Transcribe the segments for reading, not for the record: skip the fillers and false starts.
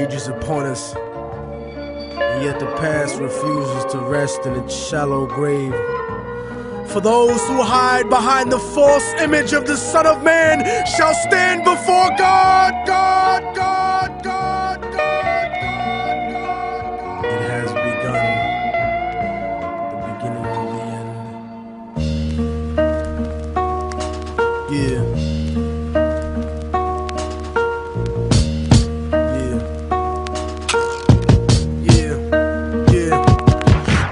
rages upon us, and yet the past refuses to rest in its shallow grave. For those who hide behind the false image of the Son of Man shall stand before God. It has begun, the beginning of the end. Yeah.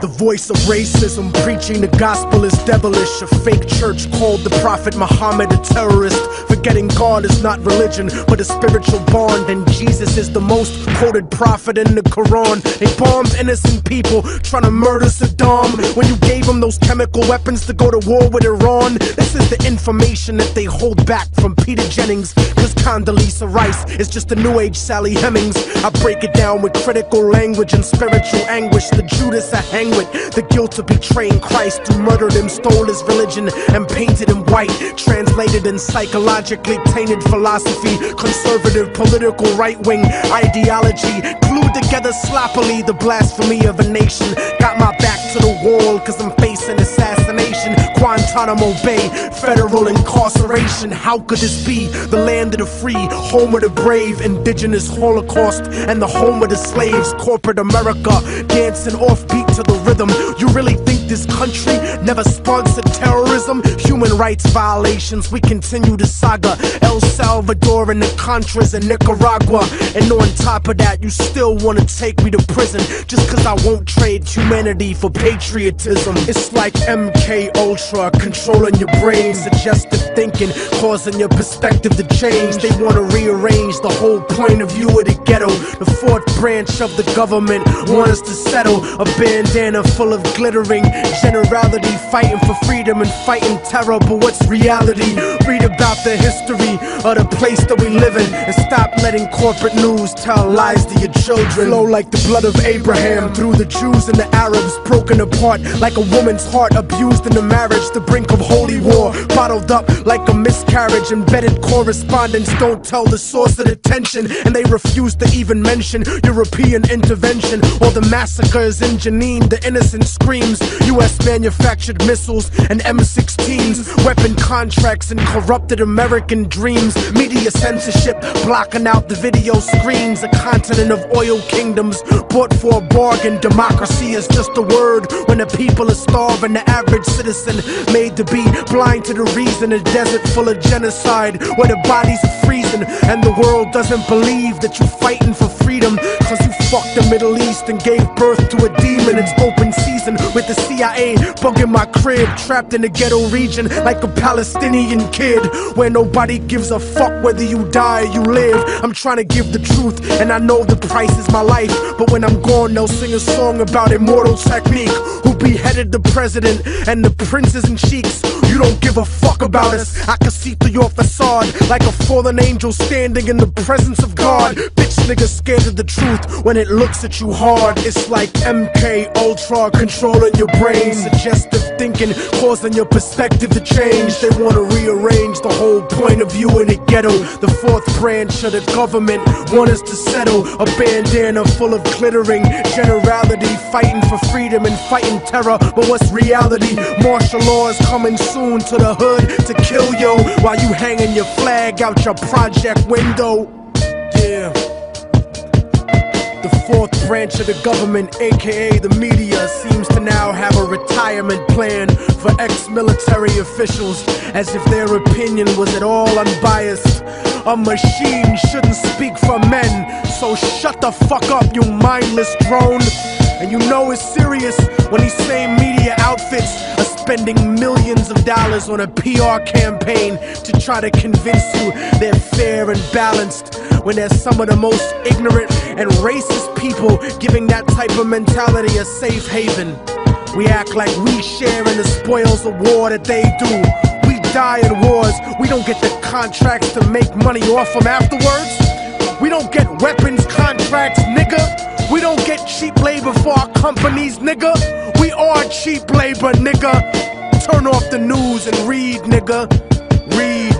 The voice of racism, preaching the gospel is devilish. A fake church called the Prophet Muhammad a terrorist, forgetting God is not religion but a spiritual bond, and Jesus is the most quoted prophet in the Quran. They bombed innocent people trying to murder Saddam when you gave them those chemical weapons to go to war with Iran. This is the information that they hold back from Peter Jennings, cause Condoleezza Rice is just a new age Sally Hemings. I break it down with critical language and spiritual anguish. The Judas I hang with, the guilt of betraying Christ, who murdered him, stole his religion, and painted him white. Translated in psychologically tainted philosophy, conservative political right-wing ideology, glued together sloppily the blasphemy of a nation. Got my back to the wall cause I'm facing assassination. Guantanamo Bay, federal incarceration. How could this be? The land of the free, home of the brave, indigenous Holocaust, and the home of the slaves. Corporate America, dancing offbeat to the rhythm. You really think this country never sponsored terrorism? Human rights violations, we continue the saga. El Salvador and the Contras in Nicaragua. And on top of that, you still wanna take me to prison just cause I won't trade humanity for patriotism. It's like MK Ultra controlling your brain, suggestive thinking, causing your perspective to change. They wanna rearrange the whole point of view of the ghetto. The fourth branch of the government want us to settle. A bandana full of glittering generality, fighting for freedom and fighting terror. But what's reality? Read about the history of the place that we live in, and stop letting corporate news tell lies to your children. Flow like the blood of Abraham through the Jews and the Arabs, broken apart like a woman's heart, abused in the marriage, the brink of holy war, bottled up like a miscarriage. Embedded correspondence don't tell the source of the tension, and they refuse to even mention European intervention or the massacres in Jenin. The innocent screams, US manufactured missiles and M16s, weapon contracts and corrupted American dreams. Media censorship blocking out the video screens. A continent of oil kingdoms bought for a bargain. Democracy is just a word when the people are starving. The average citizen made to be blind to the reason. A desert full of genocide where the bodies are freezing, and the world doesn't believe that you're fighting for freedom cause you fucked the Middle East and gave birth to a demon. It's open season with the CIA bugging my crib, trapped in the ghetto region like a Palestinian kid, where nobody gives a fuck whether you die or you live. I'm trying to give the truth and I know the price is my life, but when I'm gone they'll sing a song about immortal technique, who beheaded the president and the princes and sheiks. You don't give a fuck about us. I can see through your facade like a fallen angel standing in the presence of God. Bitch niggas scared of the truth when it looks at you hard. It's like MK Ultra controlling your brain, suggestive thinking causing your perspective to change. They wanna rearrange the whole point of view in the ghetto. The fourth branch of the government want us to settle. A bandana full of glittering generality, fighting for freedom and fighting terror. But what's reality? Martial law is coming soon to the hood to kill yo while you hanging your flag out your project window. Yeah. The fourth branch of the government, aka the media, seems to now have a retirement plan for ex-military officials, as if their opinion was at all unbiased. A machine shouldn't speak for men, so shut the fuck up, you mindless drone. And you know it's serious when these same media outfits are spending millions of dollars on a PR campaign to try to convince you they're fair and balanced, when they're some of the most ignorant and racist people giving that type of mentality a safe haven. We act like we share in the spoils of war that they do. We die in wars, we don't get the contracts to make money off them afterwards. We don't get weapons contracts, nigga. We don't get cheap labor for our companies, nigga. We are cheap labor, nigga. Turn off the news and read, nigga. Read.